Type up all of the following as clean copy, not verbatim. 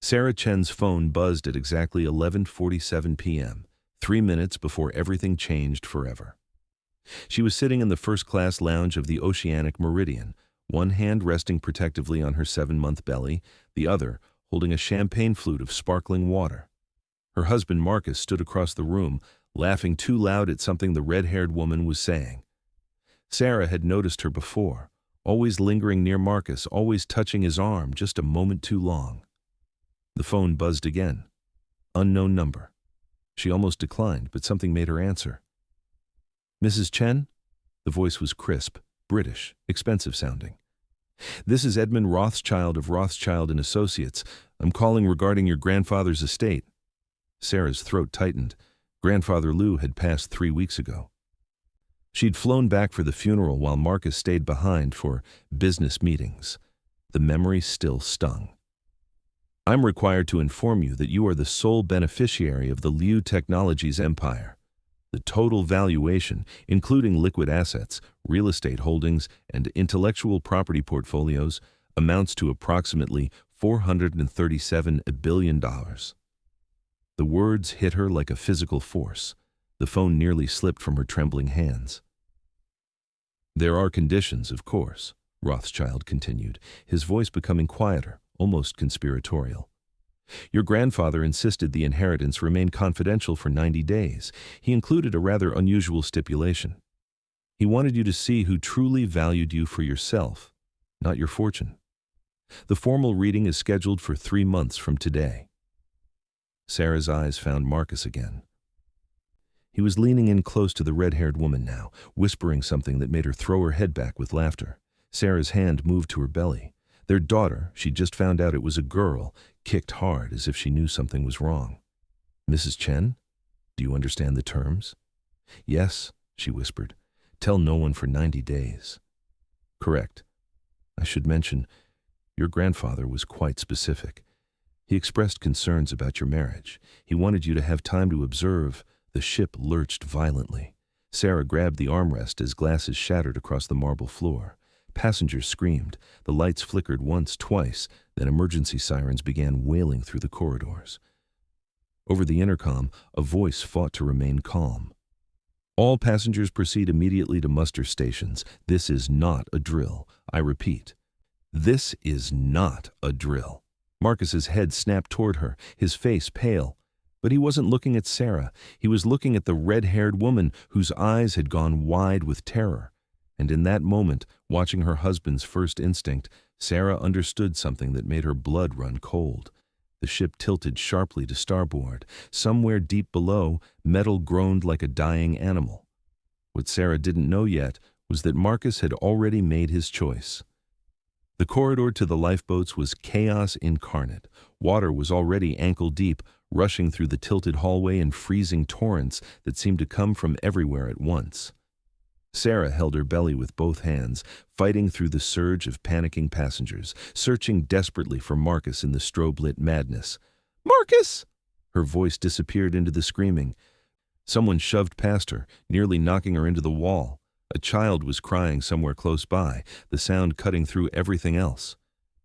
Sarah Chen's phone buzzed at exactly 11:47 p.m., 3 minutes before everything changed forever. She was sitting in the first-class lounge of the Oceanic Meridian, one hand resting protectively on her 7-month belly, the other holding a champagne flute of sparkling water. Her husband Marcus stood across the room, laughing too loud at something the red-haired woman was saying. Sarah had noticed her before, always lingering near Marcus, always touching his arm just a moment too long. The phone buzzed again. Unknown number. She almost declined, but something made her answer. "Mrs. Chen?" The voice was crisp, British, expensive sounding. "This is Edmund Rothschild of Rothschild & Associates. I'm calling regarding your grandfather's estate." Sarah's throat tightened. Grandfather Lou had passed 3 weeks ago. She'd flown back for the funeral while Marcus stayed behind for business meetings. The memory still stung. "I'm required to inform you that you are the sole beneficiary of the Liu Technologies empire. The total valuation, including liquid assets, real estate holdings, and intellectual property portfolios, amounts to approximately $437 billion. The words hit her like a physical force. The phone nearly slipped from her trembling hands. "There are conditions, of course," Rothschild continued, his voice becoming quieter, almost conspiratorial. "Your grandfather insisted the inheritance remain confidential for 90 days. He included a rather unusual stipulation. He wanted you to see who truly valued you for yourself, not your fortune. The formal reading is scheduled for 3 months from today." Sarah's eyes found Marcus again. He was leaning in close to the red-haired woman now, whispering something that made her throw her head back with laughter. Sarah's hand moved to her belly. Their daughter, she'd just found out it was a girl, kicked hard as if she knew something was wrong. "Mrs. Chen, do you understand the terms?" "Yes," she whispered. "Tell no one for 90 days. "Correct. I should mention, your grandfather was quite specific. He expressed concerns about your marriage. He wanted you to have time to observe." The ship lurched violently. Sarah grabbed the armrest as glasses shattered across the marble floor. Passengers screamed. The lights flickered once, twice, then emergency sirens began wailing through the corridors. Over the intercom, a voice fought to remain calm. "All passengers proceed immediately to muster stations. This is not a drill. I repeat, this is not a drill." Marcus's head snapped toward her, his face pale. But he wasn't looking at Sarah. He was looking at the red-haired woman whose eyes had gone wide with terror. And in that moment, watching her husband's first instinct, Sarah understood something that made her blood run cold. The ship tilted sharply to starboard. Somewhere deep below, metal groaned like a dying animal. What Sarah didn't know yet was that Marcus had already made his choice. The corridor to the lifeboats was chaos incarnate. Water was already ankle-deep, rushing through the tilted hallway in freezing torrents that seemed to come from everywhere at once. Sarah held her belly with both hands, fighting through the surge of panicking passengers, searching desperately for Marcus in the strobe-lit madness. "Marcus!" Her voice disappeared into the screaming. Someone shoved past her, nearly knocking her into the wall. A child was crying somewhere close by, the sound cutting through everything else.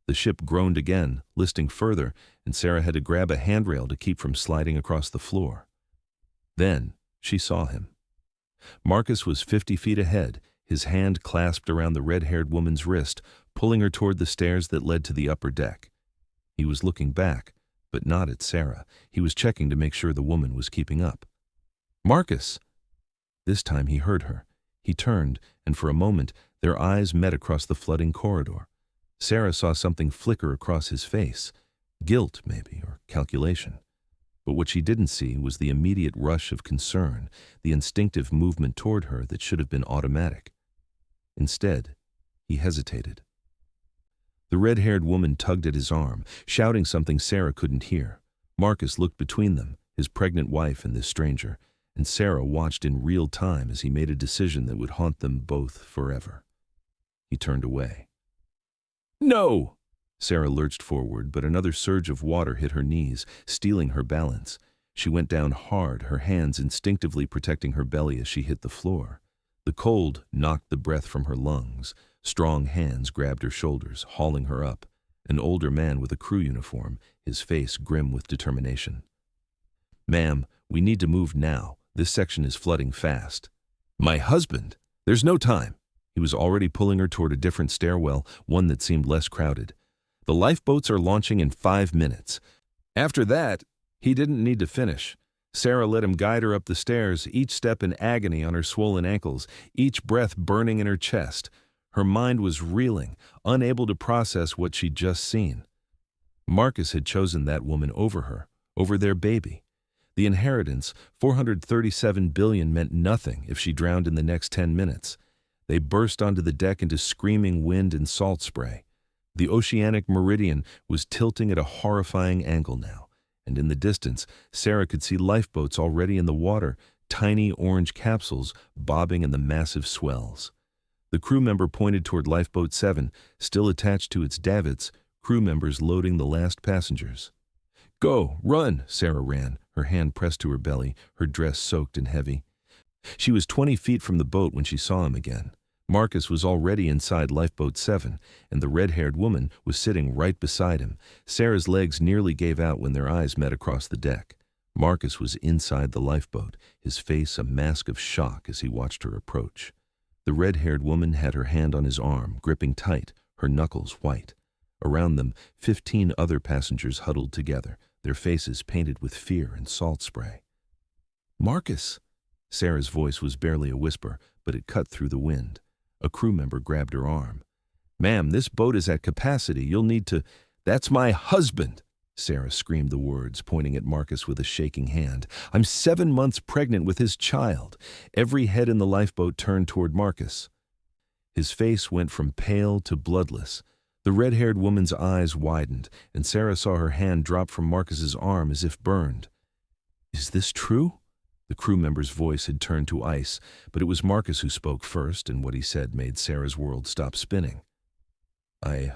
The ship groaned again, listing further, and Sarah had to grab a handrail to keep from sliding across the floor. Then she saw him. Marcus was 50 feet ahead, his hand clasped around the red-haired woman's wrist, pulling her toward the stairs that led to the upper deck. He was looking back, but not at Sarah. He was checking to make sure the woman was keeping up. "Marcus!" This time he heard her. He turned, and for a moment, their eyes met across the flooding corridor. Sarah saw something flicker across his face. Guilt, maybe, or calculation. But what she didn't see was the immediate rush of concern, the instinctive movement toward her that should have been automatic. Instead, he hesitated. The red-haired woman tugged at his arm, shouting something Sarah couldn't hear. Marcus looked between them, his pregnant wife and this stranger, and Sarah watched in real time as he made a decision that would haunt them both forever. He turned away. "No!" Sarah lurched forward, but another surge of water hit her knees, stealing her balance. She went down hard, her hands instinctively protecting her belly as she hit the floor. The cold knocked the breath from her lungs. Strong hands grabbed her shoulders, hauling her up. an older man with a crew uniform, his face grim with determination. "Ma'am, we need to move now. This section is flooding fast." "My husband! There's no time." He was already pulling her toward a different stairwell, one that seemed less crowded. "The lifeboats are launching in 5 minutes. After that, he didn't need to finish. Sarah let him guide her up the stairs, each step in agony on her swollen ankles, each breath burning in her chest. Her mind was reeling, unable to process what she'd just seen. Marcus had chosen that woman over her, over their baby. The inheritance, $437 billion, meant nothing if she drowned in the next 10 minutes. They burst onto the deck into screaming wind and salt spray. The oceanic meridian was tilting at a horrifying angle now, and in the distance, Sarah could see lifeboats already in the water, tiny orange capsules bobbing in the massive swells. The crew member pointed toward Lifeboat 7, still attached to its davits, crew members loading the last passengers. "Go, run!" Sarah ran, her hand pressed to her belly, her dress soaked and heavy. She was 20 feet from the boat when she saw him again. Marcus was already inside Lifeboat 7, and the red-haired woman was sitting right beside him. Sarah's legs nearly gave out when their eyes met across the deck. Marcus was inside the lifeboat, his face a mask of shock as he watched her approach. The red-haired woman had her hand on his arm, gripping tight, her knuckles white. Around them, 15 other passengers huddled together, their faces painted with fear and salt spray. "Marcus!" Sarah's voice was barely a whisper, but it cut through the wind. A crew member grabbed her arm. "Ma'am, this boat is at capacity. You'll need to—" "That's my husband!" Sarah screamed the words, pointing at Marcus with a shaking hand. "I'm 7 months pregnant with his child." Every head in the lifeboat turned toward Marcus. His face went from pale to bloodless. The red-haired woman's eyes widened, and Sarah saw her hand drop from Marcus's arm as if burned. "Is this true?" The crew member's voice had turned to ice, but it was Marcus who spoke first, and what he said made Sarah's world stop spinning. I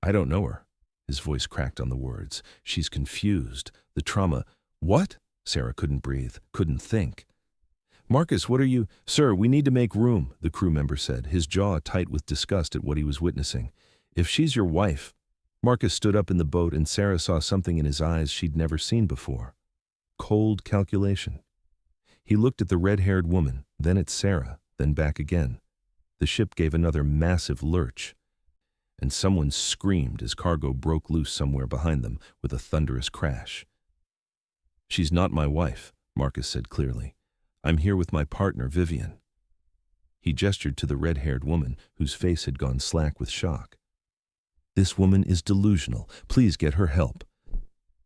don't know her." His voice cracked on the words. "She's confused. The trauma—" "What?" Sarah couldn't breathe, couldn't think. "Marcus, what are you—" "Sir, we need to make room," the crew member said, his jaw tight with disgust at what he was witnessing. "If she's your wife—" Marcus stood up in the boat, and Sarah saw something in his eyes she'd never seen before. Cold calculation. He looked at the red-haired woman, then at Sarah, then back again. The ship gave another massive lurch, and someone screamed as cargo broke loose somewhere behind them with a thunderous crash. "She's not my wife," Marcus said clearly. "I'm here with my partner, Vivian." He gestured to the red-haired woman, whose face had gone slack with shock. "This woman is delusional. Please get her help."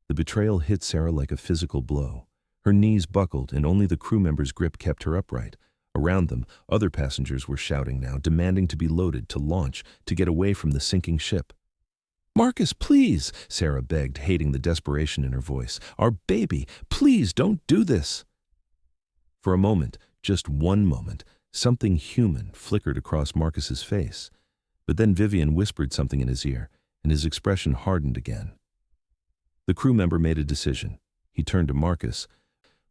The betrayal hit Sarah like a physical blow. Her knees buckled, and only the crew member's grip kept her upright. Around them, other passengers were shouting now, demanding to be loaded, to launch, to get away from the sinking ship. "Marcus, please," Sarah begged, hating the desperation in her voice. "Our baby, please don't do this." For a moment, just one moment, something human flickered across Marcus's face. But then Vivian whispered something in his ear, and his expression hardened again. The crew member made a decision. He turned to Marcus,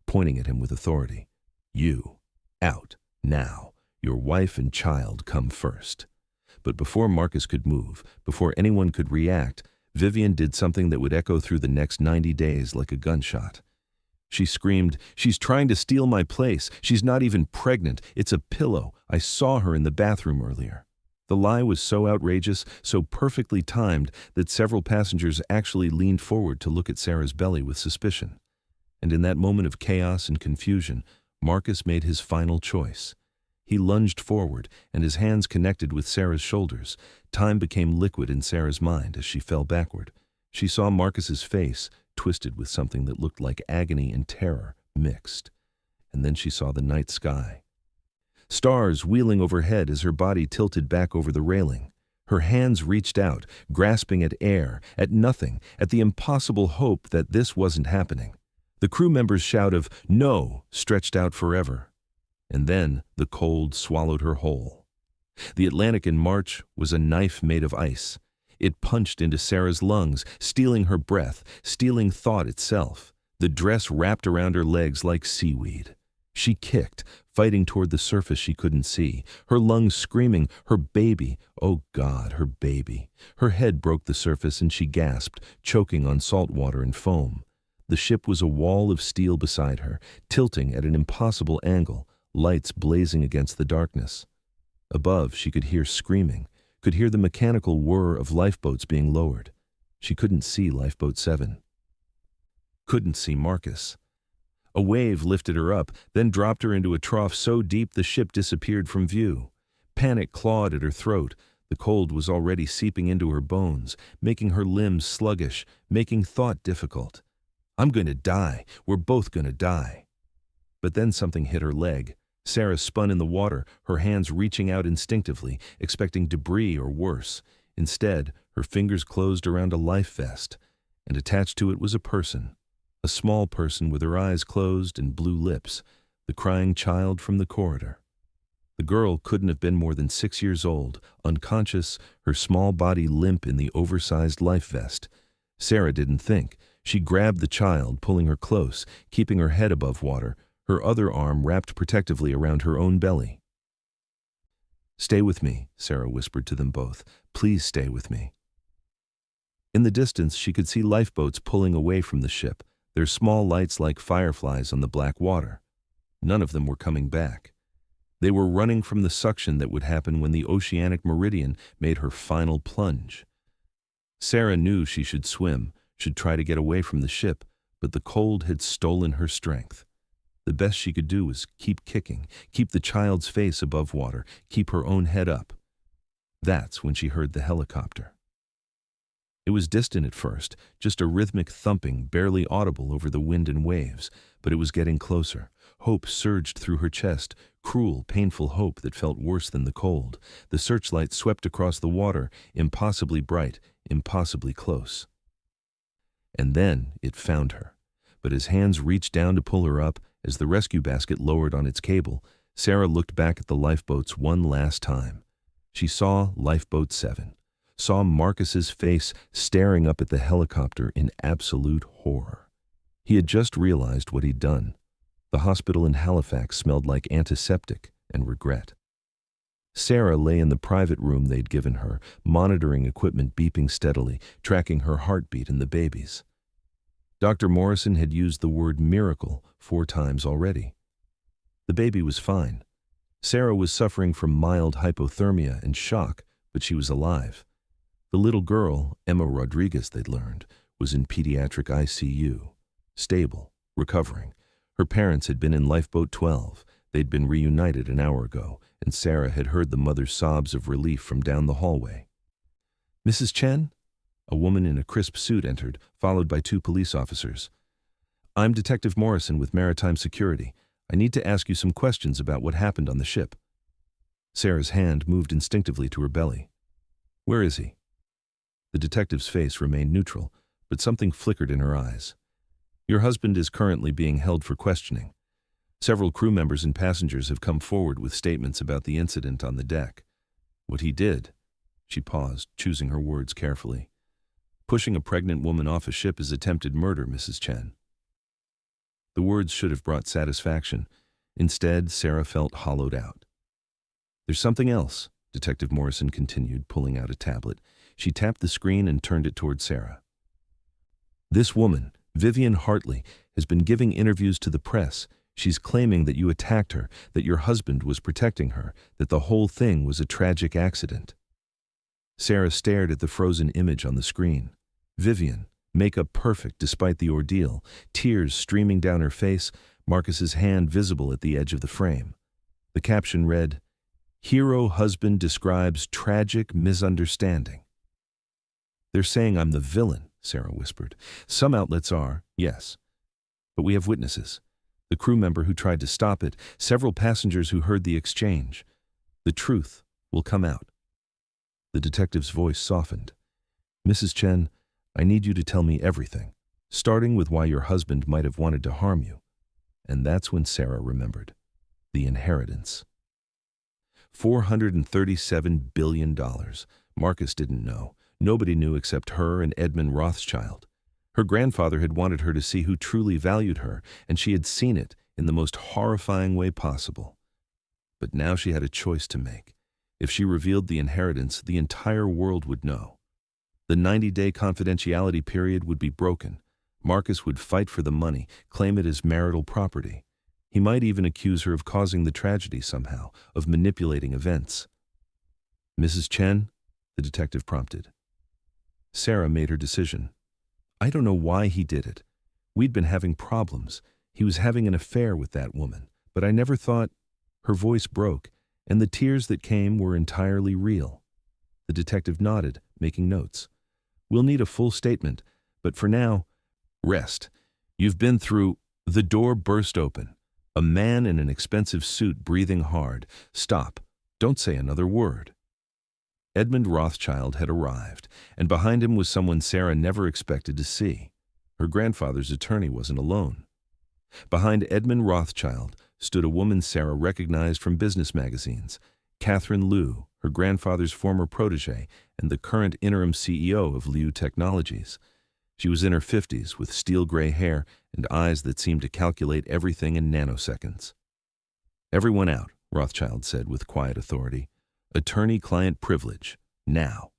pointing at him with authority. "You, out, now. Your wife and child come first." But before Marcus could move, before anyone could react, Vivian did something that would echo through the next 90 days like a gunshot. She screamed, "She's trying to steal my place. She's not even pregnant. It's a pillow. I saw her in the bathroom earlier." The lie was so outrageous, so perfectly timed, that several passengers actually leaned forward to look at Sarah's belly with suspicion. And in that moment of chaos and confusion, Marcus made his final choice. He lunged forward, and his hands connected with Sarah's shoulders. Time became liquid in Sarah's mind as she fell backward. She saw Marcus's face, twisted with something that looked like agony and terror, mixed. And then she saw the night sky. Stars wheeling overhead as her body tilted back over the railing. Her hands reached out, grasping at air, at nothing, at the impossible hope that this wasn't happening. The crew member's shout of "No" stretched out forever. And then the cold swallowed her whole. The Atlantic in March was a knife made of ice. It punched into Sarah's lungs, stealing her breath, stealing thought itself. The dress wrapped around her legs like seaweed. She kicked, fighting toward the surface she couldn't see, her lungs screaming, her baby, oh God, her baby. Her head broke the surface and she gasped, choking on salt water and foam. The ship was a wall of steel beside her, tilting at an impossible angle, lights blazing against the darkness. Above, she could hear screaming, could hear the mechanical whir of lifeboats being lowered. She couldn't see Lifeboat 7. Couldn't see Marcus. A wave lifted her up, then dropped her into a trough so deep the ship disappeared from view. Panic clawed at her throat. The cold was already seeping into her bones, making her limbs sluggish, making thought difficult. I'm going to die. We're both going to die. But then something hit her leg. Sarah spun in the water, her hands reaching out instinctively, expecting debris or worse. Instead, her fingers closed around a life vest, and attached to it was a person. A small person with her eyes closed and blue lips, the crying child from the corridor. The girl couldn't have been more than 6 years old, unconscious, her small body limp in the oversized life vest. Sarah didn't think. She grabbed the child, pulling her close, keeping her head above water, her other arm wrapped protectively around her own belly. "Stay with me," Sarah whispered to them both. "Please stay with me." In the distance, she could see lifeboats pulling away from the ship, their small lights like fireflies on the black water. None of them were coming back. They were running from the suction that would happen when the oceanic meridian made her final plunge. Sarah knew she should swim, should try to get away from the ship, but the cold had stolen her strength. The best she could do was keep kicking, keep the child's face above water, keep her own head up. That's when she heard the helicopter. It was distant at first, just a rhythmic thumping barely audible over the wind and waves, but it was getting closer. Hope surged through her chest, cruel, painful hope that felt worse than the cold. The searchlight swept across the water, impossibly bright, impossibly close. And then it found her. But as hands reached down to pull her up, as the rescue basket lowered on its cable, Sarah looked back at the lifeboats one last time. She saw Lifeboat 7. Saw Marcus's face staring up at the helicopter in absolute horror. He had just realized what he'd done. The hospital in Halifax smelled like antiseptic and regret. Sarah lay in the private room they'd given her, monitoring equipment beeping steadily, tracking her heartbeat and the baby's. Dr. Morrison had used the word miracle 4 times already. The baby was fine. Sarah was suffering from mild hypothermia and shock, but she was alive. The little girl, Emma Rodriguez, they'd learned, was in pediatric ICU, stable, recovering. Her parents had been in Lifeboat 12. They'd been reunited an hour ago, and Sarah had heard the mother's sobs of relief from down the hallway. "Mrs. Chen?" A woman in a crisp suit entered, followed by 2 police officers. "I'm Detective Morrison with Maritime Security. I need to ask you some questions about what happened on the ship." Sarah's hand moved instinctively to her belly. "Where is he?" The detective's face remained neutral, but something flickered in her eyes. "Your husband is currently being held for questioning. Several crew members and passengers have come forward with statements about the incident on the deck. What he did," she paused, choosing her words carefully. "Pushing a pregnant woman off a ship is attempted murder, Mrs. Chen." The words should have brought satisfaction. Instead, Sarah felt hollowed out. "There's something else," Detective Morrison continued, pulling out a tablet. She tapped the screen and turned it toward Sarah. "This woman, Vivian Hartley, has been giving interviews to the press. She's claiming that you attacked her, that your husband was protecting her, that the whole thing was a tragic accident." Sarah stared at the frozen image on the screen. Vivian, makeup perfect despite the ordeal, tears streaming down her face, Marcus's hand visible at the edge of the frame. The caption read, "Hero husband describes tragic misunderstanding." "They're saying I'm the villain," Sarah whispered. "Some outlets are, yes. But we have witnesses. The crew member who tried to stop it, several passengers who heard the exchange. The truth will come out." The detective's voice softened. "Mrs. Chen, I need you to tell me everything, starting with why your husband might have wanted to harm you." And that's when Sarah remembered. The inheritance. $437 billion. Marcus didn't know. Nobody knew except her and Edmund Rothschild. Her grandfather had wanted her to see who truly valued her, and she had seen it in the most horrifying way possible. But now she had a choice to make. If she revealed the inheritance, the entire world would know. The 90-day confidentiality period would be broken. Marcus would fight for the money, claim it as marital property. He might even accuse her of causing the tragedy somehow, of manipulating events. "Mrs. Chen?" the detective prompted. Sarah made her decision. "I don't know why he did it. We'd been having problems. He was having an affair with that woman. But I never thought—" Her voice broke, and the tears that came were entirely real. The detective nodded, making notes. "We'll need a full statement, but for now, rest. You've been through—" The door burst open. A man in an expensive suit breathing hard. "Stop. Don't say another word." Edmund Rothschild had arrived, and behind him was someone Sarah never expected to see. Her grandfather's attorney wasn't alone. Behind Edmund Rothschild stood a woman Sarah recognized from business magazines, Catherine Liu, her grandfather's former protege and the current interim CEO of Liu Technologies. She was in her 50s with steel gray hair and eyes that seemed to calculate everything in nanoseconds. "Everyone out," Rothschild said with quiet authority. "Attorney-client privilege. Now."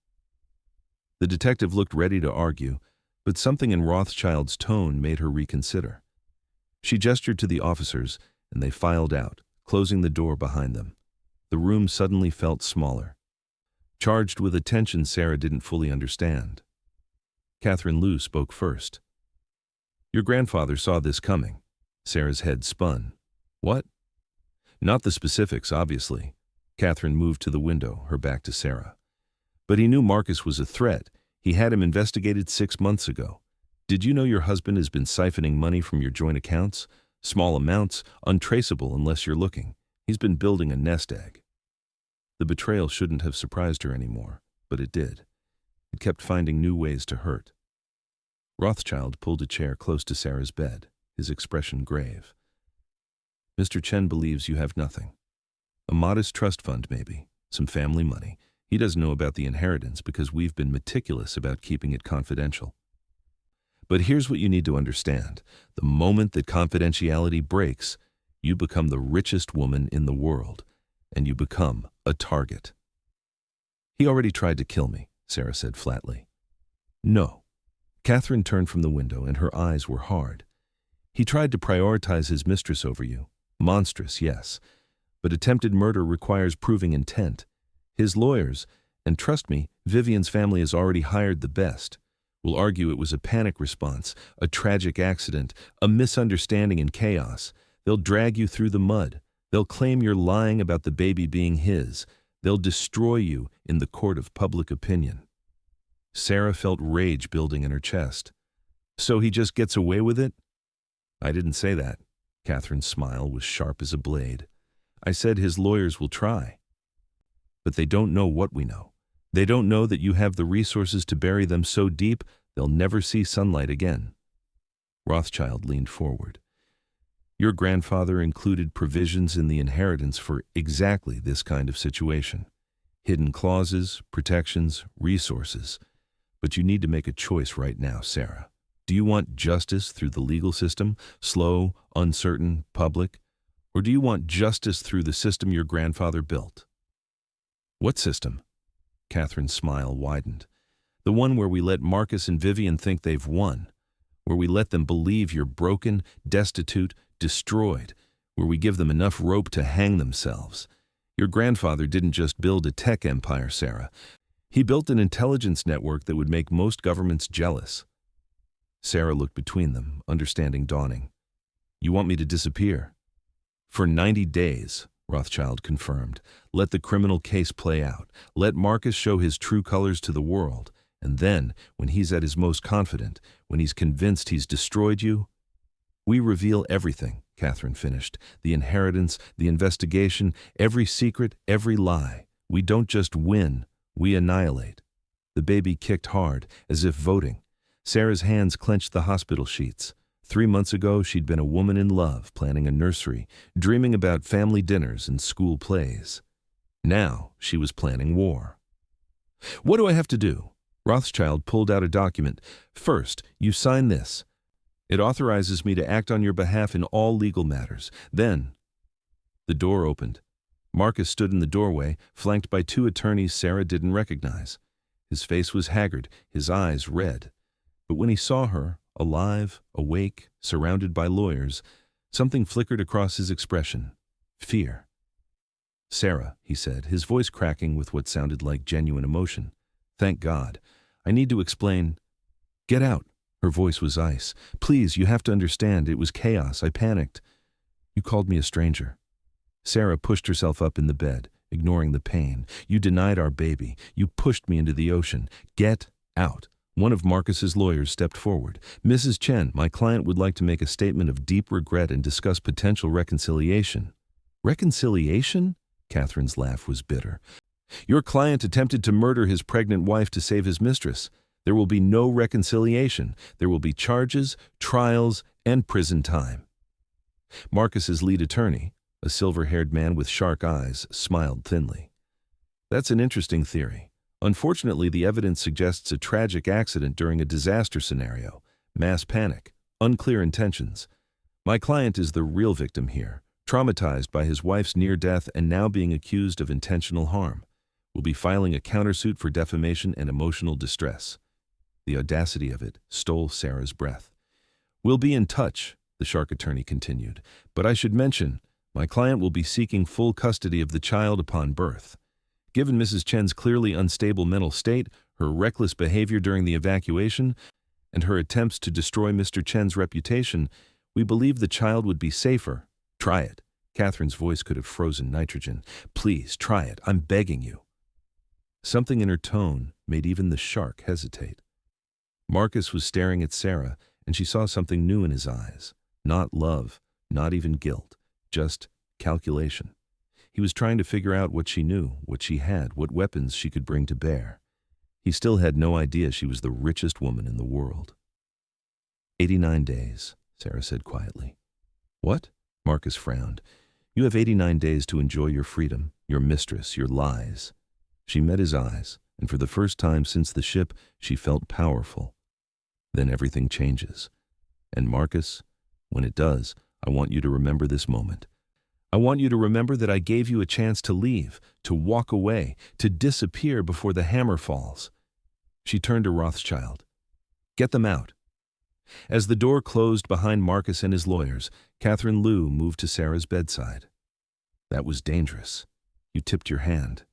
The detective looked ready to argue, but something in Rothschild's tone made her reconsider. She gestured to the officers, and they filed out, closing the door behind them. The room suddenly felt smaller, charged with a tension Sarah didn't fully understand. Catherine Liu spoke first. "Your grandfather saw this coming." Sarah's head spun. "What?" "Not the specifics, obviously." Catherine moved to the window, her back to Sarah. "But he knew Marcus was a threat. He had him investigated 6 months ago. Did you know your husband has been siphoning money from your joint accounts? Small amounts, untraceable unless you're looking. He's been building a nest egg." The betrayal shouldn't have surprised her anymore, but it did. It kept finding new ways to hurt. Rothschild pulled a chair close to Sarah's bed, his expression grave. "Mr. Chen believes you have nothing. A modest trust fund, maybe, some family money. He doesn't know about the inheritance because we've been meticulous about keeping it confidential. But here's what you need to understand. The moment that confidentiality breaks, you become the richest woman in the world, and you become a target." "He already tried to kill me," Sarah said flatly. "No." Catherine turned from the window, and her eyes were hard. "He tried to prioritize his mistress over you. Monstrous, yes. But attempted murder requires proving intent. His lawyers, and trust me, Vivian's family has already hired the best, will argue it was a panic response, a tragic accident, a misunderstanding and chaos. They'll drag you through the mud. They'll claim you're lying about the baby being his. They'll destroy you in the court of public opinion." Sarah felt rage building in her chest. "So he just gets away with it?" "I didn't say that." Catherine's smile was sharp as a blade. "I said his lawyers will try. But they don't know what we know. They don't know that you have the resources to bury them so deep they'll never see sunlight again." Rothschild leaned forward. "Your grandfather included provisions in the inheritance for exactly this kind of situation. Hidden clauses, protections, resources. But you need to make a choice right now, Sarah. Do you want justice through the legal system, slow, uncertain, public? Or do you want justice through the system your grandfather built?" "What system?" Catherine's smile widened. "The one where we let Marcus and Vivian think they've won. Where we let them believe you're broken, destitute, destroyed. Where we give them enough rope to hang themselves. Your grandfather didn't just build a tech empire, Sarah. He built an intelligence network that would make most governments jealous." Sarah looked between them, understanding dawning. "You want me to disappear?" "For 90 days, Rothschild confirmed. "Let the criminal case play out. Let Marcus show his true colors to the world. And then, when he's at his most confident, when he's convinced he's destroyed you—" "We reveal everything," Catherine finished. "The inheritance, the investigation, every secret, every lie. We don't just win, we annihilate." The baby kicked hard, as if voting. Sarah's hands clenched the hospital sheets. 3 months ago, she'd been a woman in love, planning a nursery, dreaming about family dinners and school plays. Now, she was planning war. "What do I have to do?" Rothschild pulled out a document. "First, you sign this. It authorizes me to act on your behalf in all legal matters. Then, the door opened. Marcus stood in the doorway, flanked by two attorneys Sarah didn't recognize. His face was haggard, his eyes red. But when he saw her, alive, awake, surrounded by lawyers, something flickered across his expression. Fear. "Sarah," he said, his voice cracking with what sounded like genuine emotion. "Thank God. I need to explain." "Get out." Her voice was ice. "Please, you have to understand, it was chaos. I panicked. You called me a stranger." Sarah pushed herself up in the bed, ignoring the pain. "You denied our baby. You pushed me into the ocean. Get out." One of Marcus's lawyers stepped forward. "Mrs. Chen, my client would like to make a statement of deep regret and discuss potential reconciliation." "Reconciliation?" Catherine's laugh was bitter. "Your client attempted to murder his pregnant wife to save his mistress. There will be no reconciliation. There will be charges, trials, and prison time." Marcus's lead attorney, a silver-haired man with shark eyes, smiled thinly. "That's an interesting theory. Unfortunately, the evidence suggests a tragic accident during a disaster scenario, mass panic, unclear intentions. My client is the real victim here, traumatized by his wife's near death and now being accused of intentional harm. We'll be filing a countersuit for defamation and emotional distress." The audacity of it stole Sarah's breath. "We'll be in touch," the shark attorney continued, "but I should mention, my client will be seeking full custody of the child upon birth. Given Mrs. Chen's clearly unstable mental state, her reckless behavior during the evacuation, and her attempts to destroy Mr. Chen's reputation, we believe the child would be safer. Try it." Catherine's voice could have frozen nitrogen. "Please, try it. I'm begging you." Something in her tone made even the shark hesitate. Marcus was staring at Sarah, and she saw something new in his eyes. Not love, not even guilt, just calculation. He was trying to figure out what she knew, what she had, what weapons she could bring to bear. He still had no idea she was the richest woman in the world. 89 days, Sarah said quietly. "What?" Marcus frowned. "You have 89 days to enjoy your freedom, your mistress, your lies." She met his eyes, and for the first time since the ship, she felt powerful. Then everything changes. And Marcus, when it does, I want you to remember this moment. I want you to remember that I gave you a chance to leave, to walk away, to disappear before the hammer falls. She turned to Rothschild. "Get them out." As the door closed behind Marcus and his lawyers, Catherine Liu moved to Sarah's bedside. "That was dangerous. You tipped your hand."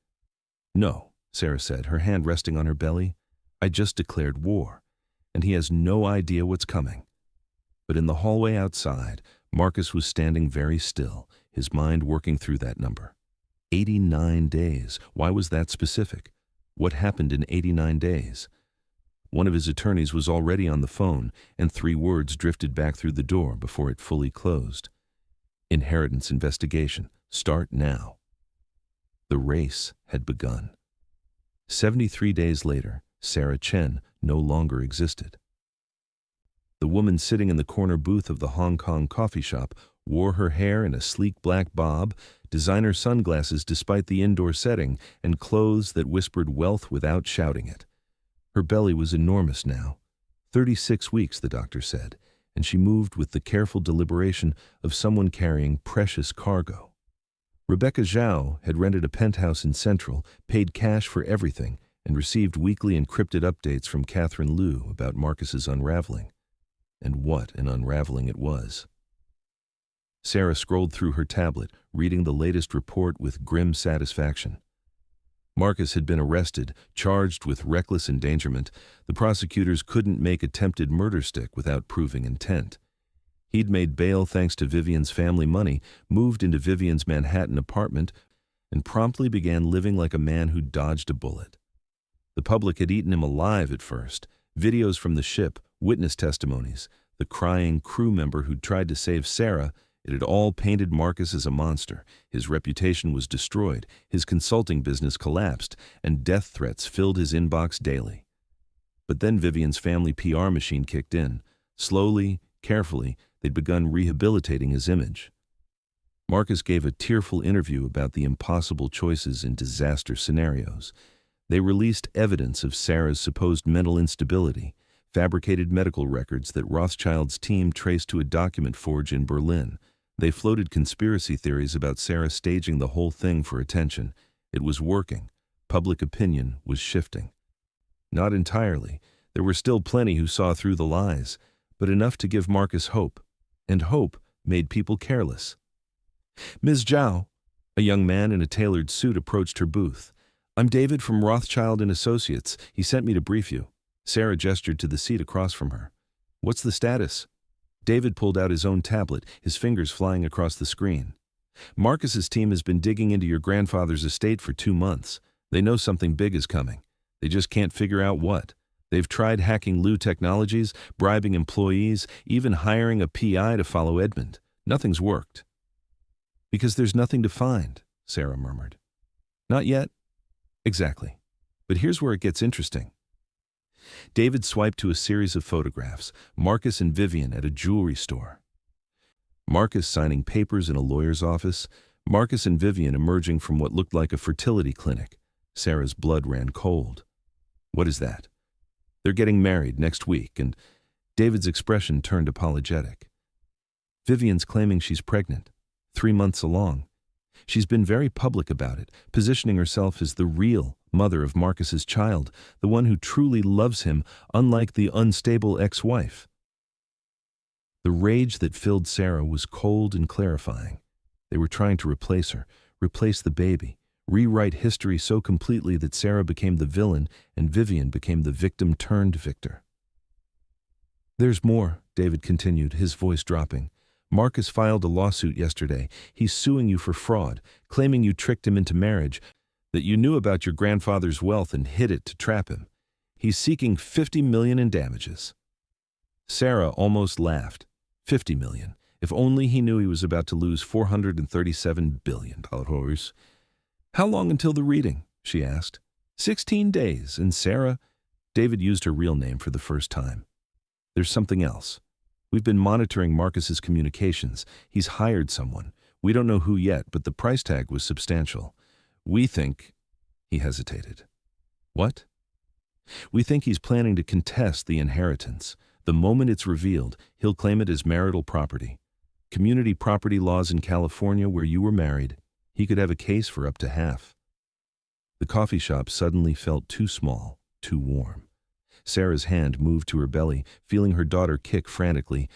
"No," Sarah said, her hand resting on her belly. "I just declared war, and he has no idea what's coming." But in the hallway outside, Marcus was standing very still, his mind working through that number. 89 days. Why was that specific? What happened in 89 days? One of his attorneys was already on the phone, and 3 words drifted back through the door before it fully closed. "Inheritance investigation. Start now." The race had begun. 73 days later, Sarah Chen no longer existed. The woman sitting in the corner booth of the Hong Kong coffee shop wore her hair in a sleek black bob, designer sunglasses despite the indoor setting, and clothes that whispered wealth without shouting it. Her belly was enormous now. 36 weeks, the doctor said, and she moved with the careful deliberation of someone carrying precious cargo. Rebecca Zhao had rented a penthouse in Central, paid cash for everything, and received weekly encrypted updates from Catherine Liu about Marcus's unraveling. And what an unraveling it was. Sarah scrolled through her tablet, reading the latest report with grim satisfaction. Marcus had been arrested, charged with reckless endangerment. The prosecutors couldn't make attempted murder stick without proving intent. He'd made bail thanks to Vivian's family money, moved into Vivian's Manhattan apartment, and promptly began living like a man who dodged a bullet. The public had eaten him alive at first. Videos from the ship, witness testimonies, the crying crew member who'd tried to save Sarah, it had all painted Marcus as a monster. His reputation was destroyed, his consulting business collapsed, and death threats filled his inbox daily. But then Vivian's family PR machine kicked in. Slowly, carefully, they'd begun rehabilitating his image. Marcus gave a tearful interview about the impossible choices in disaster scenarios. They released evidence of Sarah's supposed mental instability, Fabricated medical records that Rothschild's team traced to a document forge in Berlin. They floated conspiracy theories about Sarah staging the whole thing for attention. It was working. Public opinion was shifting. Not entirely. There were still plenty who saw through the lies, but enough to give Marcus hope. And hope made people careless. Ms. Zhao, a young man in a tailored suit, approached her booth. "I'm David from Rothschild & Associates. He sent me to brief you." Sarah gestured to the seat across from her. "What's the status?" David pulled out his own tablet, his fingers flying across the screen. "Marcus's team has been digging into your grandfather's estate for 2 months. They know something big is coming. They just can't figure out what. They've tried hacking Lu Technologies, bribing employees, even hiring a PI to follow Edmund. Nothing's worked." "Because there's nothing to find," Sarah murmured. "Not yet." "Exactly. But here's where it gets interesting." David swiped to a series of photographs. Marcus and Vivian at a jewelry store. Marcus signing papers in a lawyer's office. Marcus and Vivian emerging from what looked like a fertility clinic. Sarah's blood ran cold. "What is that?" "They're getting married next week," and David's expression turned apologetic. "Vivian's claiming she's pregnant, 3 months along. She's been very public about it, positioning herself as the real mother of Marcus's child, the one who truly loves him, unlike the unstable ex-wife." The rage that filled Sarah was cold and clarifying. They were trying to replace her, replace the baby, rewrite history so completely that Sarah became the villain and Vivian became the victim turned victor. "There's more," David continued, his voice dropping. "Marcus filed a lawsuit yesterday. He's suing you for fraud, claiming you tricked him into marriage, that you knew about your grandfather's wealth and hid it to trap him. He's seeking $50 million in damages." Sarah almost laughed. $50 million. If only he knew he was about to lose $437 billion. "How long until the reading?" she asked. 16 days, and Sarah... David used her real name for the first time. "There's something else. We've been monitoring Marcus's communications. He's hired someone. We don't know who yet, but the price tag was substantial. We think..." He hesitated. "What?" "We think he's planning to contest the inheritance. The moment it's revealed, he'll claim it as marital property. Community property laws in California where you were married. He could have a case for up to half." The coffee shop suddenly felt too small, too warm. Sarah's hand moved to her belly, feeling her daughter kick frantically,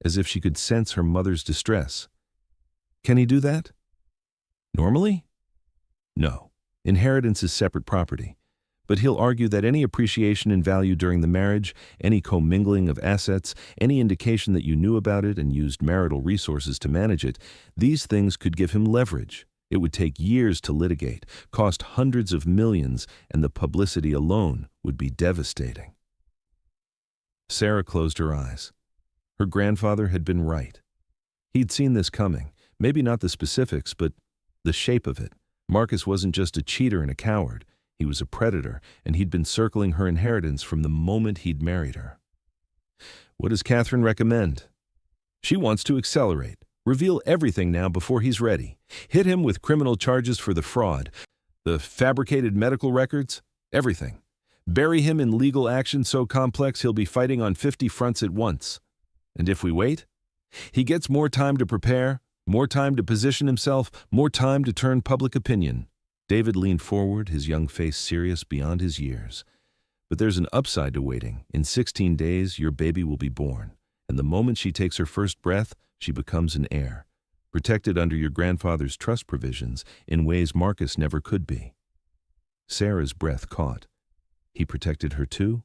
as if she could sense her mother's distress. "Can he do that?" "Normally?" "No. Inheritance is separate property. But he'll argue that any appreciation in value during the marriage, any commingling of assets, any indication that you knew about it and used marital resources to manage it, these things could give him leverage. It would take years to litigate, cost hundreds of millions, and the publicity alone would be devastating." Sarah closed her eyes. Her grandfather had been right. He'd seen this coming, maybe not the specifics, but the shape of it. Marcus wasn't just a cheater and a coward. He was a predator, and he'd been circling her inheritance from the moment he'd married her. "What does Catherine recommend?" "She wants to accelerate. Reveal everything now before he's ready. Hit him with criminal charges for the fraud, the fabricated medical records, everything. Bury him in legal action so complex he'll be fighting on 50 fronts at once. And if we wait, he gets more time to prepare, more time to position himself, more time to turn public opinion." David leaned forward, his young face serious beyond his years. "But there's an upside to waiting. In 16 days, your baby will be born. And the moment she takes her first breath, she becomes an heir, protected under your grandfather's trust provisions in ways Marcus never could be." Sarah's breath caught. He protected her too?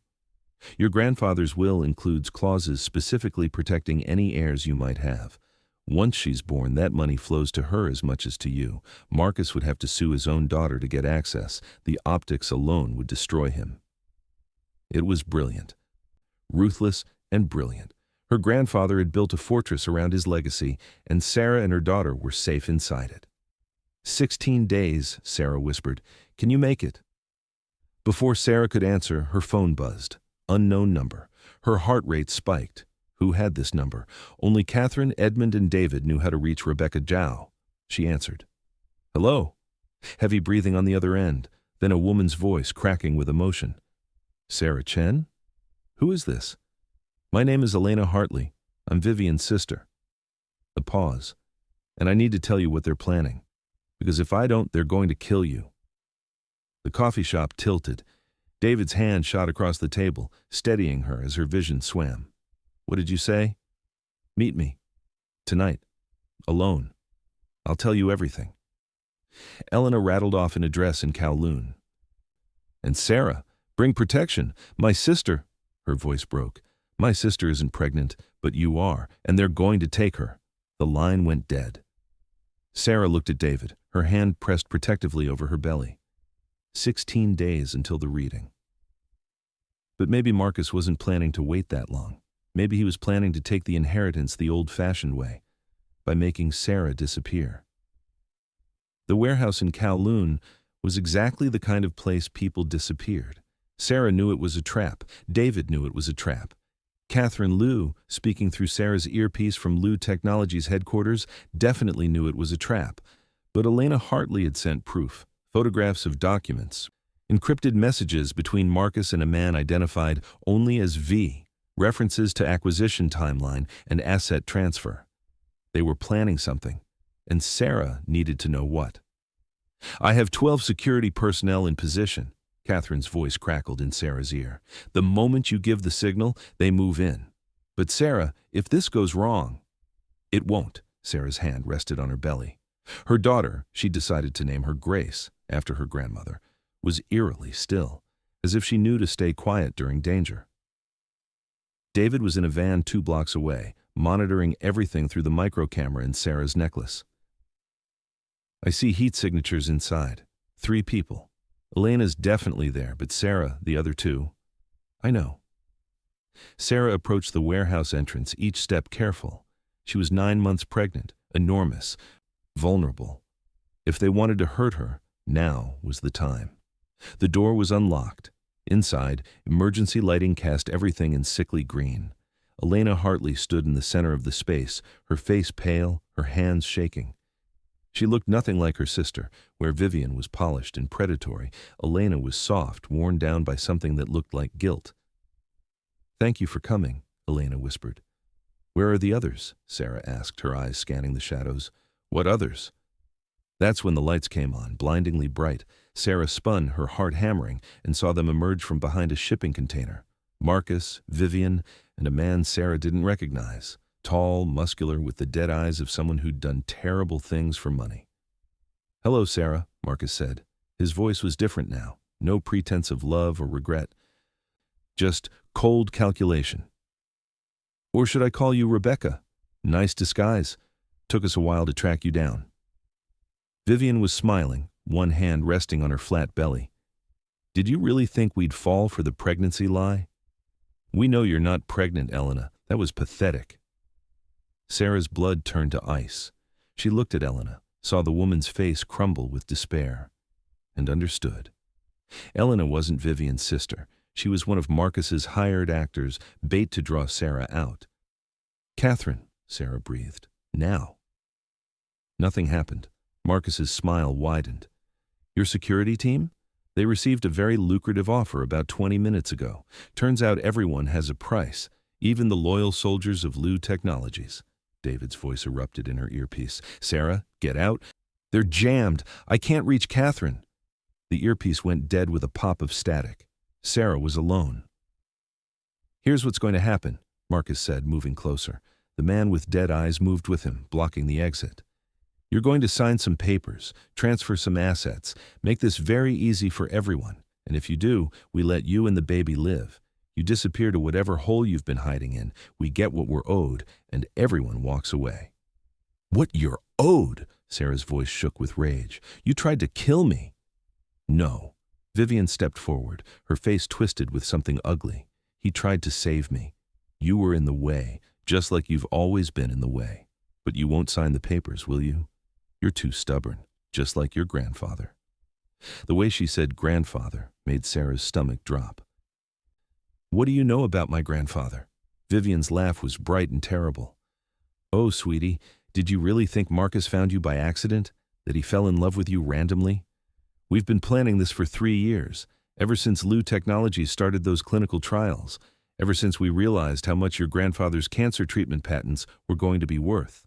"Your grandfather's will includes clauses specifically protecting any heirs you might have. Once she's born, that money flows to her as much as to you. Marcus would have to sue his own daughter to get access. The optics alone would destroy him." It was brilliant. Ruthless and brilliant. Her grandfather had built a fortress around his legacy, and Sarah and her daughter were safe inside it. 16 days, Sarah whispered. "Can you make it?" Before Sarah could answer, her phone buzzed. Unknown number. Her heart rate spiked. Who had this number? Only Catherine, Edmund, and David knew how to reach Rebecca Zhao. She answered. "Hello?" Heavy breathing on the other end, then a woman's voice cracking with emotion. "Sarah Chen?" Who is this? My name is Elena Hartley. I'm Vivian's sister. A pause. And I need to tell you what they're planning. Because if I don't, they're going to kill you. The coffee shop tilted. David's hand shot across the table, steadying her as her vision swam. What did you say? Meet me. Tonight. Alone. I'll tell you everything. Elena rattled off an address in Kowloon. And Sarah, bring protection. My sister. Her voice broke. My sister isn't pregnant, but you are, and they're going to take her. The line went dead. Sarah looked at David, her hand pressed protectively over her belly. 16 days until the reading. But maybe Marcus wasn't planning to wait that long. Maybe he was planning to take the inheritance the old-fashioned way, by making Sarah disappear. The warehouse in Kowloon was exactly the kind of place people disappeared. Sarah knew it was a trap. David knew it was a trap. Catherine Liu, speaking through Sarah's earpiece from Liu Technologies headquarters, definitely knew it was a trap. But Elena Hartley had sent proof, photographs of documents, encrypted messages between Marcus and a man identified only as V, references to acquisition timeline and asset transfer. They were planning something, and Sarah needed to know what. I have 12 security personnel in position. Catherine's voice crackled in Sarah's ear. The moment you give the signal, they move in. But Sarah, if this goes wrong... It won't. Sarah's hand rested on her belly. Her daughter, she decided to name her Grace, after her grandmother, was eerily still, as if she knew to stay quiet during danger. David was in a van 2 blocks away, monitoring everything through the microcamera in Sarah's necklace. I see heat signatures inside. 3 people. Elena's definitely there, but Sarah, the other 2. I know. Sarah approached the warehouse entrance, each step careful. She was 9 months pregnant, enormous, vulnerable. If they wanted to hurt her, now was the time. The door was unlocked. Inside, emergency lighting cast everything in sickly green. Elena Hartley stood in the center of the space, her face pale, her hands shaking. She looked nothing like her sister. Where Vivian was polished and predatory, Elena was soft, worn down by something that looked like guilt. Thank you for coming, Elena whispered. Where are the others? Sarah asked, her eyes scanning the shadows. What others? That's when the lights came on, blindingly bright. Sarah spun, her heart hammering, and saw them emerge from behind a shipping container. Marcus, Vivian, and a man Sarah didn't recognize. Tall, muscular, with the dead eyes of someone who'd done terrible things for money. Hello, Sarah, Marcus said. His voice was different now. No pretense of love or regret. Just cold calculation. Or should I call you Rebecca? Nice disguise. Took us a while to track you down. Vivian was smiling, one hand resting on her flat belly. Did you really think we'd fall for the pregnancy lie? We know you're not pregnant, Elena. That was pathetic. Sarah's blood turned to ice. She looked at Elena, saw the woman's face crumble with despair, and understood. Elena wasn't Vivian's sister. She was one of Marcus's hired actors, bait to draw Sarah out. Catherine, Sarah breathed. Now. Nothing happened. Marcus's smile widened. Your security team? They received a very lucrative offer about 20 minutes ago. Turns out everyone has a price, even the loyal soldiers of Liu Technologies. David's voice erupted in her earpiece. Sarah, get out. They're jammed. I can't reach Catherine. The earpiece went dead with a pop of static. Sarah was alone. Here's what's going to happen, Marcus said, moving closer. The man with dead eyes moved with him, blocking the exit. You're going to sign some papers, transfer some assets, make this very easy for everyone. And if you do, we let you and the baby live. You disappear to whatever hole you've been hiding in. We get what we're owed, and everyone walks away. What you're owed? Sarah's voice shook with rage. You tried to kill me. No. Vivian stepped forward, her face twisted with something ugly. He tried to save me. You were in the way, just like you've always been in the way. But you won't sign the papers, will you? You're too stubborn, just like your grandfather. The way she said grandfather made Sarah's stomach drop. What do you know about my grandfather? Vivian's laugh was bright and terrible. Oh, sweetie, did you really think Marcus found you by accident? That he fell in love with you randomly? We've been planning this for 3 years, ever since Liu Technologies started those clinical trials. ever since we realized how much your grandfather's cancer treatment patents were going to be worth."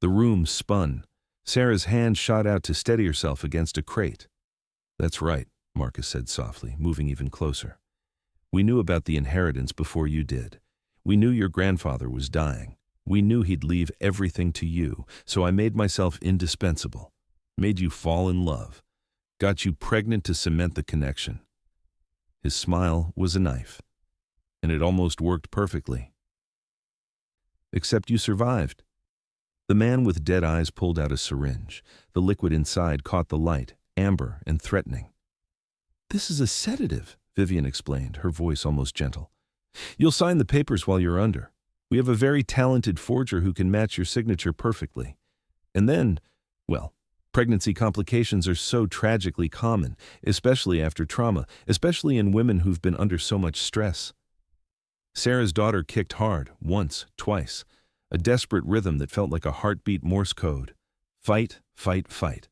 The room spun. Sarah's hand shot out to steady herself against a crate. "That's right," Marcus said softly, moving even closer. "We knew about the inheritance before you did. We knew your grandfather was dying. We knew he'd leave everything to you, so I made myself indispensable. Made you fall in love. Got you pregnant to cement the connection." His smile was a knife, and it almost worked perfectly. "Except you survived." The man with dead eyes pulled out a syringe. The liquid inside caught the light, amber and threatening. "This is a sedative," Vivian explained, her voice almost gentle. "You'll sign the papers while you're under. We have a very talented forger who can match your signature perfectly. And then, well, pregnancy complications are so tragically common, especially after trauma, especially in women who've been under so much stress." Sarah's daughter kicked hard, once, twice, a desperate rhythm that felt like a heartbeat Morse code. "Fight, fight, fight."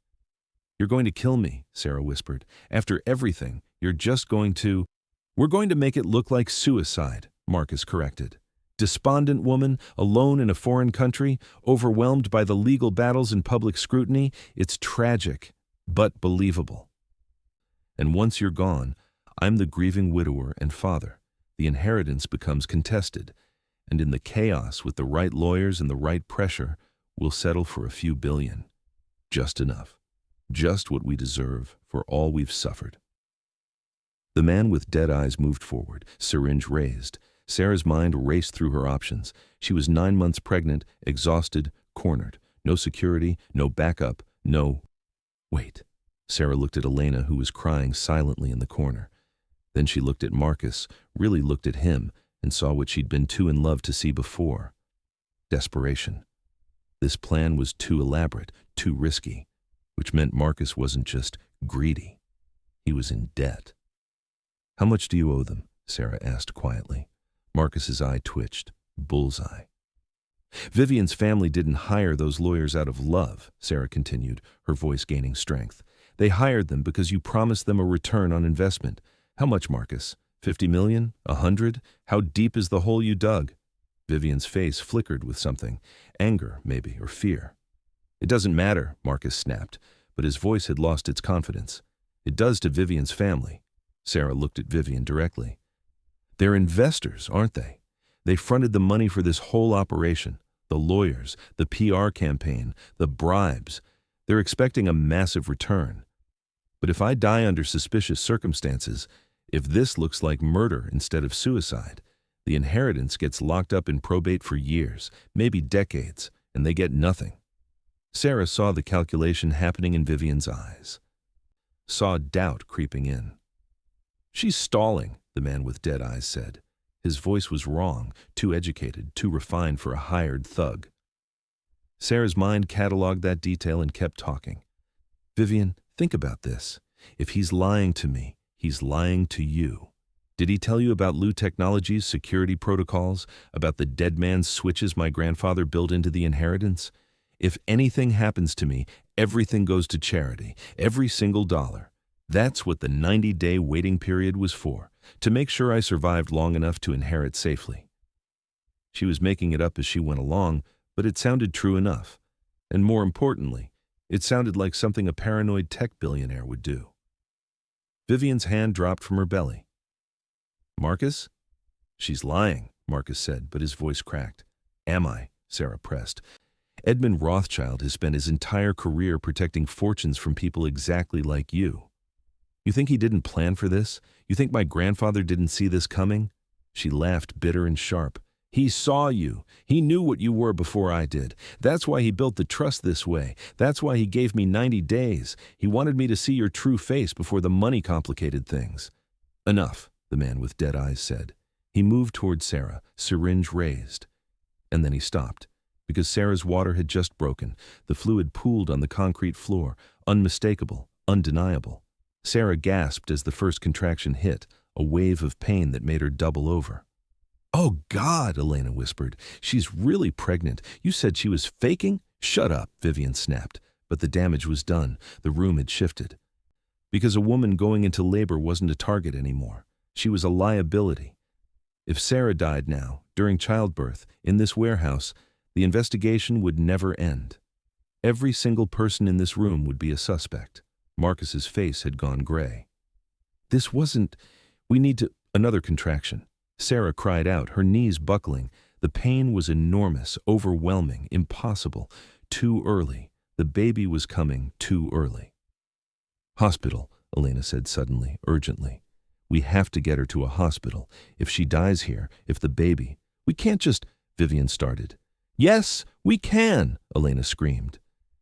"You're going to kill me," Sarah whispered. "After everything, you're just going to—" "We're going to make it look like suicide," Marcus corrected. "Despondent woman, alone in a foreign country, overwhelmed by the legal battles and public scrutiny. It's tragic, but believable. And once you're gone, I'm the grieving widower and father. The inheritance becomes contested, and in the chaos, with the right lawyers and the right pressure, we'll settle for a few billion. Just enough. Just what we deserve for all we've suffered." The man with dead eyes moved forward, syringe raised. Sarah's mind raced through her options. She was 9 months pregnant, exhausted, cornered. No security, no backup, no— Wait. Sarah looked at Elena, who was crying silently in the corner. Then she looked at Marcus, really looked at him, and saw what she'd been too in love to see before. Desperation. This plan was too elaborate, too risky, which meant Marcus wasn't just greedy. He was in debt. "How much do you owe them?" Sarah asked quietly. Marcus's eye twitched. Bullseye. "Vivian's family didn't hire those lawyers out of love," Sarah continued, her voice gaining strength. "They hired them because you promised them a return on investment. How much, Marcus? 50 million? 100? How deep is the hole you dug?" Vivian's face flickered with something. Anger, maybe, or fear. "It doesn't matter," Marcus snapped, but his voice had lost its confidence. "It does to Vivian's family." Sarah looked at Vivian directly. "They're investors, aren't they? They fronted the money for this whole operation, the lawyers, the PR campaign, the bribes. They're expecting a massive return. But if I die under suspicious circumstances, if this looks like murder instead of suicide, the inheritance gets locked up in probate for years, maybe decades, and they get nothing." Sarah saw the calculation happening in Vivian's eyes. Saw doubt creeping in. "She's stalling," the man with dead eyes said. His voice was wrong, too educated, too refined for a hired thug. Sarah's mind cataloged that detail and kept talking. "Vivian, think about this. If he's lying to me, he's lying to you. Did he tell you about Lu Technologies' security protocols, about the dead man's switches my grandfather built into the inheritance? If anything happens to me, everything goes to charity, every single dollar. That's what the 90-day waiting period was for, to make sure I survived long enough to inherit safely." She was making it up as she went along, but it sounded true enough. And more importantly, it sounded like something a paranoid tech billionaire would do. Vivian's hand dropped from her belly. "Marcus?" "She's lying," Marcus said, but his voice cracked. "Am I?" Sarah pressed. "Edmund Rothschild has spent his entire career protecting fortunes from people exactly like you. You think he didn't plan for this? You think my grandfather didn't see this coming?" She laughed, bitter and sharp. "He saw you. He knew what you were before I did. That's why he built the trust this way. That's why he gave me 90 days. He wanted me to see your true face before the money complicated things." "Enough," the man with dead eyes said. He moved toward Sarah, syringe raised. And then he stopped, because Sarah's water had just broken. The fluid pooled on the concrete floor, unmistakable, undeniable. Sarah gasped as the first contraction hit, a wave of pain that made her double over. "Oh, God," Elena whispered. "She's really pregnant. You said she was faking?" "Shut up," Vivian snapped. But the damage was done. The room had shifted. Because a woman going into labor wasn't a target anymore. She was a liability. If Sarah died now, during childbirth, in this warehouse, the investigation would never end. Every single person in this room would be a suspect. Marcus's face had gone gray. This wasn't... We need to... Another contraction. Sarah cried out, her knees buckling. The pain was enormous, overwhelming, impossible. Too early. The baby was coming too early. Hospital, Elena said suddenly, urgently. We have to get her to a hospital. If she dies here, if the baby... We can't just... Vivian started. Yes, we can, Elena screamed.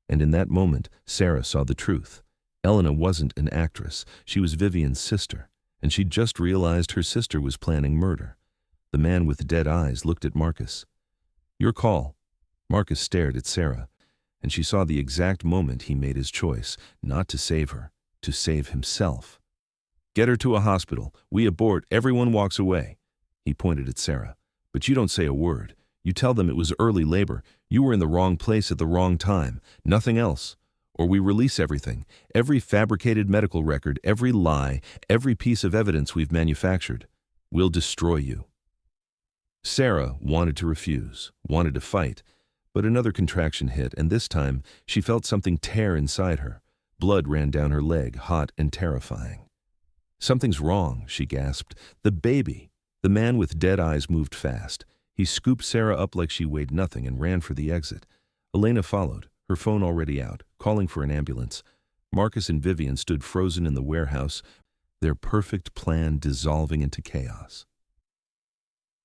And in that moment, Sarah saw the truth. Elena wasn't an actress. She was Vivian's sister, and she'd just realized her sister was planning murder. The man with dead eyes looked at Marcus. Your call. Marcus stared at Sarah, and she saw the exact moment he made his choice, not to save her, to save himself. Get her to a hospital. We abort. Everyone walks away. He pointed at Sarah. But you don't say a word. You tell them it was early labor. You were in the wrong place at the wrong time. Nothing else. Or we release everything. Every fabricated medical record, every lie, every piece of evidence we've manufactured. We'll destroy you. Sarah wanted to refuse, wanted to fight, but another contraction hit, and this time she felt something tear inside her. Blood ran down her leg, hot and terrifying. Something's wrong, she gasped. The baby. The man with dead eyes moved fast. He scooped Sarah up like she weighed nothing and ran for the exit. Elena followed, her phone already out, calling for an ambulance. Marcus and Vivian stood frozen in the warehouse, their perfect plan dissolving into chaos.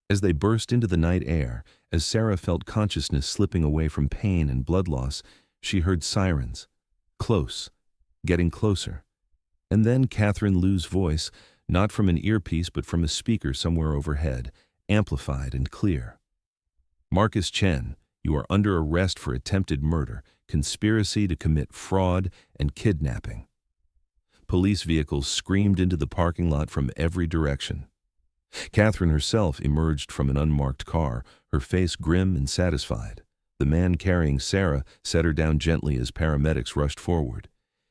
As they burst into the night air, as Sarah felt consciousness slipping away from pain and blood loss, she heard sirens. Close. Getting closer. And then Catherine Liu's voice, not from an earpiece but from a speaker somewhere overhead, amplified and clear. Marcus Chen, you are under arrest for attempted murder, conspiracy to commit fraud, and kidnapping. Police vehicles screamed into the parking lot from every direction. Catherine herself emerged from an unmarked car, her face grim and satisfied. The man carrying Sarah set her down gently as paramedics rushed forward.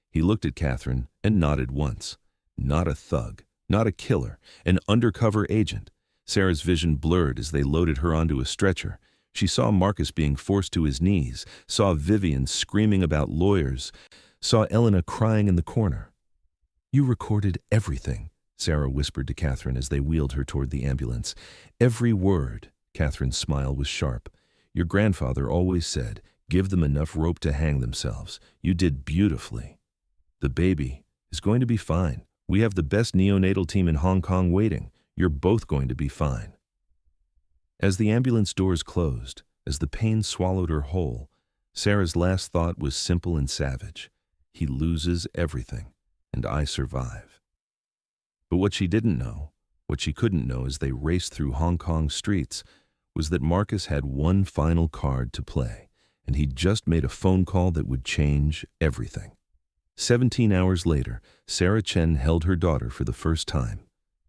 He looked at Catherine and nodded once. Not a thug, not a killer, an undercover agent. Sarah's vision blurred as they loaded her onto a stretcher. She saw Marcus being forced to his knees, saw Vivian screaming about lawyers, saw Elena crying in the corner. You recorded everything, Sarah whispered to Catherine as they wheeled her toward the ambulance. Every word. Catherine's smile was sharp. Your grandfather always said, give them enough rope to hang themselves. You did beautifully. The baby is going to be fine. We have the best neonatal team in Hong Kong waiting. You're both going to be fine. As the ambulance doors closed, as the pain swallowed her whole, Sarah's last thought was simple and savage. He loses everything, and I survive. But what she didn't know, what she couldn't know as they raced through Hong Kong streets, was that Marcus had one final card to play, and he'd just made a phone call that would change everything. 17 hours later, Sarah Chen held her daughter for the first time.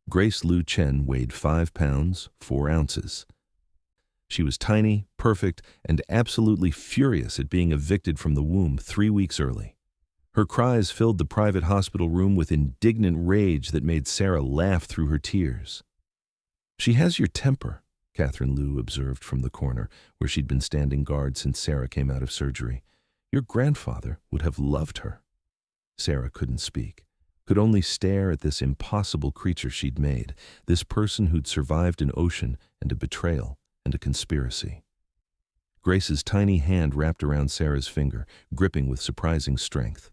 Grace Liu Chen weighed 5 pounds, 4 ounces. She was tiny, perfect, and absolutely furious at being evicted from the womb 3 weeks early. Her cries filled the private hospital room with indignant rage that made Sarah laugh through her tears. She has your temper, Catherine Liu observed from the corner, where she'd been standing guard since Sarah came out of surgery. Your grandfather would have loved her. Sarah couldn't speak, could only stare at this impossible creature she'd made, this person who'd survived an ocean and a betrayal and a conspiracy. Grace's tiny hand wrapped around Sarah's finger, gripping with surprising strength.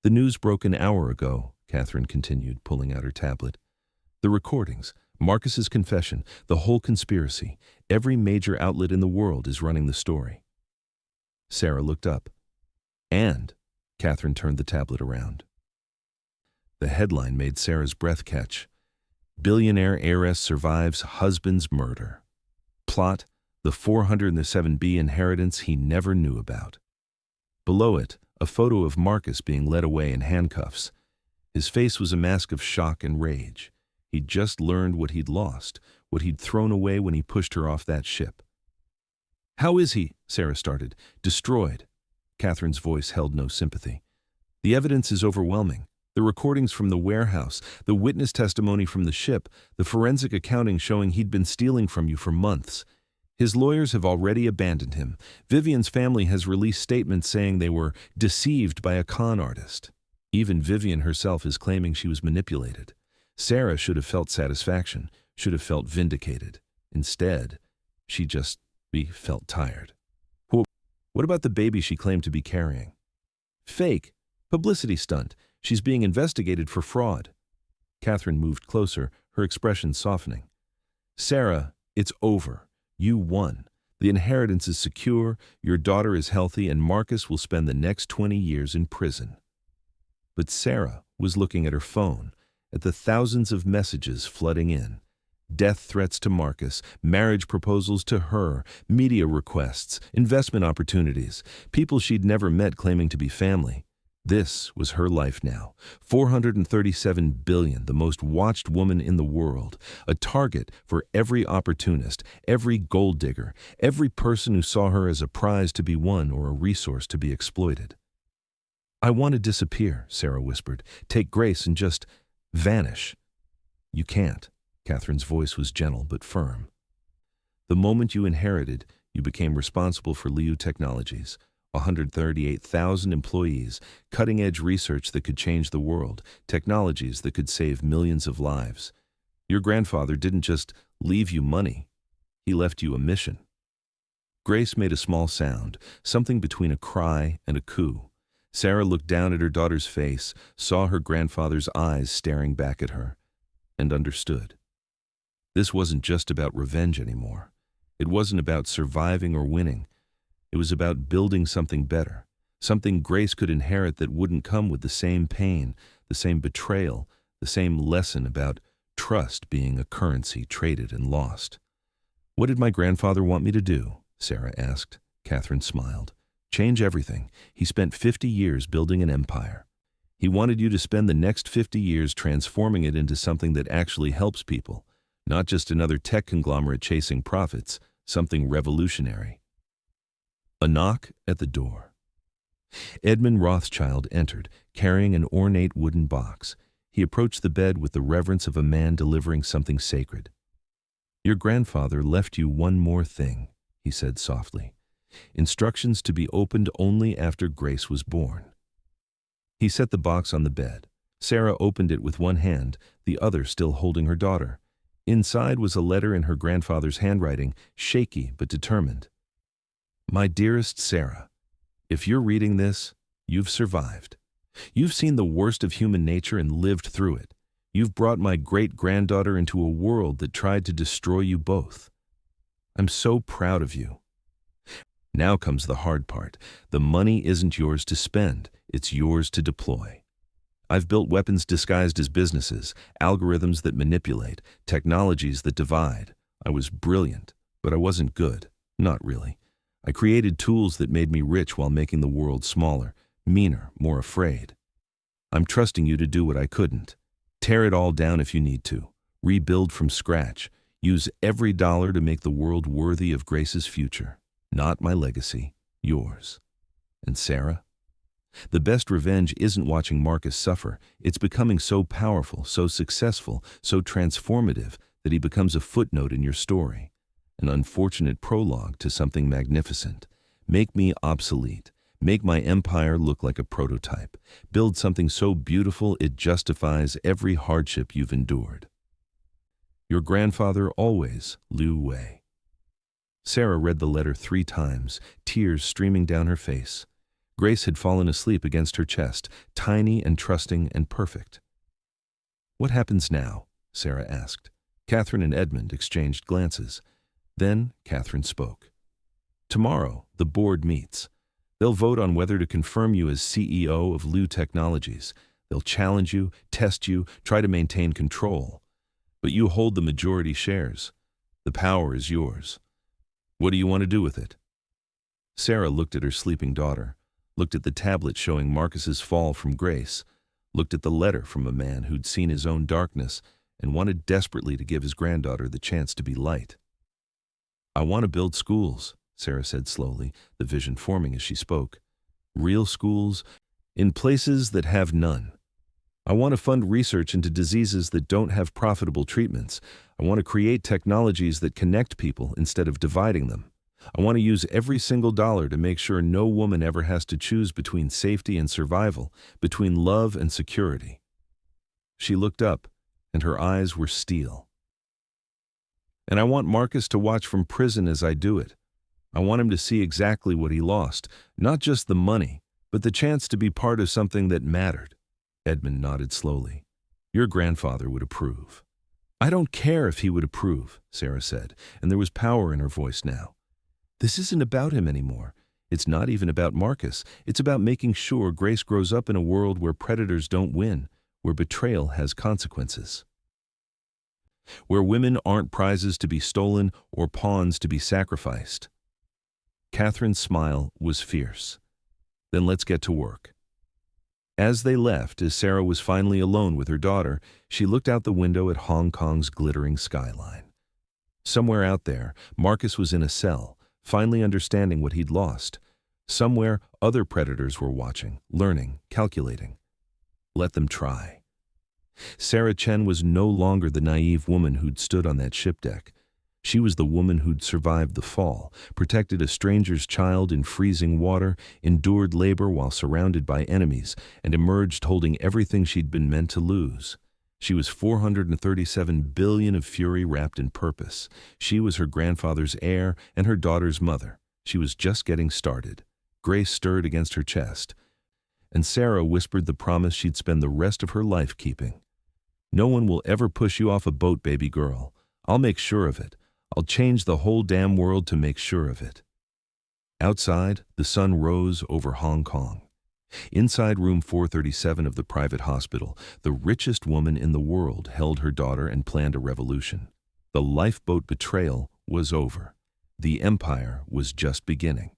The news broke an hour ago, Catherine continued, pulling out her tablet. The recordings, Marcus's confession, the whole conspiracy, every major outlet in the world is running the story. Sarah looked up. And Catherine turned the tablet around. The headline made Sarah's breath catch. Billionaire heiress survives husband's murder. Plot, the 407B inheritance he never knew about. Below it, a photo of Marcus being led away in handcuffs. His face was a mask of shock and rage. He'd just learned what he'd lost, what he'd thrown away when he pushed her off that ship. How is he? Sarah started. Destroyed. Catherine's voice held no sympathy. The evidence is overwhelming. The recordings from the warehouse, the witness testimony from the ship, the forensic accounting showing he'd been stealing from you for months. His lawyers have already abandoned him. Vivian's family has released statements saying they were deceived by a con artist. Even Vivian herself is claiming she was manipulated. Sarah should have felt satisfaction, should have felt vindicated. Instead, she just felt tired. What about the baby she claimed to be carrying? Fake. Publicity stunt. She's being investigated for fraud. Catherine moved closer, her expression softening. Sarah, it's over. You won. The inheritance is secure, your daughter is healthy, and Marcus will spend the next 20 years in prison. But Sarah was looking at her phone, at the thousands of messages flooding in. Death threats to Marcus, marriage proposals to her, media requests, investment opportunities, people she'd never met claiming to be family. This was her life now. 437 billion, the most watched woman in the world, a target for every opportunist, every gold digger, every person who saw her as a prize to be won or a resource to be exploited. I want to disappear, Sarah whispered. Take Grace and just vanish. You can't. Catherine's voice was gentle but firm. The moment you inherited, you became responsible for Liu Technologies, 138,000 employees, cutting-edge research that could change the world, technologies that could save millions of lives. Your grandfather didn't just leave you money, he left you a mission. Grace made a small sound, something between a cry and a coo. Sarah looked down at her daughter's face, saw her grandfather's eyes staring back at her, and understood. This wasn't just about revenge anymore. It wasn't about surviving or winning. It was about building something better, something Grace could inherit that wouldn't come with the same pain, the same betrayal, the same lesson about trust being a currency traded and lost. What did my grandfather want me to do? Sarah asked. Catherine smiled. Change everything. He spent 50 years building an empire. He wanted you to spend the next 50 years transforming it into something that actually helps people. Not just another tech conglomerate chasing profits, something revolutionary. A knock at the door. Edmund Rothschild entered, carrying an ornate wooden box. He approached the bed with the reverence of a man delivering something sacred. Your grandfather left you one more thing, he said softly. Instructions to be opened only after Grace was born. He set the box on the bed. Sarah opened it with one hand, the other still holding her daughter. Inside was a letter in her grandfather's handwriting, shaky but determined. My dearest Sarah, if you're reading this, you've survived. You've seen the worst of human nature and lived through it. You've brought my great-granddaughter into a world that tried to destroy you both. I'm so proud of you. Now comes the hard part. The money isn't yours to spend, it's yours to deploy. I've built weapons disguised as businesses, algorithms that manipulate, technologies that divide. I was brilliant, but I wasn't good. Not really. I created tools that made me rich while making the world smaller, meaner, more afraid. I'm trusting you to do what I couldn't. Tear it all down if you need to. Rebuild from scratch. Use every dollar to make the world worthy of Grace's future. Not my legacy, yours. And Sarah? The best revenge isn't watching Marcus suffer. It's becoming so powerful, so successful, so transformative that he becomes a footnote in your story. An unfortunate prologue to something magnificent. Make me obsolete. Make my empire look like a prototype. Build something so beautiful it justifies every hardship you've endured. Your grandfather always, Liu Wei. Sarah read the letter 3 times, tears streaming down her face. Grace had fallen asleep against her chest, tiny and trusting and perfect. What happens now? Sarah asked. Catherine and Edmund exchanged glances. Then Catherine spoke. Tomorrow, the board meets. They'll vote on whether to confirm you as CEO of Liu Technologies. They'll challenge you, test you, try to maintain control. But you hold the majority shares. The power is yours. What do you want to do with it? Sarah looked at her sleeping daughter, looked at the tablet showing Marcus's fall from Grace, looked at the letter from a man who'd seen his own darkness and wanted desperately to give his granddaughter the chance to be light. I want to build schools, Sarah said slowly, the vision forming as she spoke. Real schools, in places that have none. I want to fund research into diseases that don't have profitable treatments. I want to create technologies that connect people instead of dividing them. I want to use every single dollar to make sure no woman ever has to choose between safety and survival, between love and security. She looked up, and her eyes were steel. And I want Marcus to watch from prison as I do it. I want him to see exactly what he lost, not just the money, but the chance to be part of something that mattered. Edmund nodded slowly. Your grandfather would approve. I don't care if he would approve, Sarah said, and there was power in her voice now. This isn't about him anymore. It's not even about Marcus. It's about making sure Grace grows up in a world where predators don't win, where betrayal has consequences. Where women aren't prizes to be stolen or pawns to be sacrificed. Catherine's smile was fierce. Then let's get to work. As they left, as Sarah was finally alone with her daughter, she looked out the window at Hong Kong's glittering skyline. Somewhere out there, Marcus was in a cell, finally understanding what he'd lost. Somewhere, other predators were watching, learning, calculating. Let them try. Sarah Chen was no longer the naive woman who'd stood on that ship deck. She was the woman who'd survived the fall, protected a stranger's child in freezing water, endured labor while surrounded by enemies, and emerged holding everything she'd been meant to lose. She was 437 billion of fury wrapped in purpose. She was her grandfather's heir and her daughter's mother. She was just getting started. Grace stirred against her chest, and Sarah whispered the promise she'd spend the rest of her life keeping. No one will ever push you off a boat, baby girl. I'll make sure of it. I'll change the whole damn world to make sure of it. Outside, the sun rose over Hong Kong. Inside room 437 of the private hospital, the richest woman in the world held her daughter and planned a revolution. The lifeboat betrayal was over. The empire was just beginning.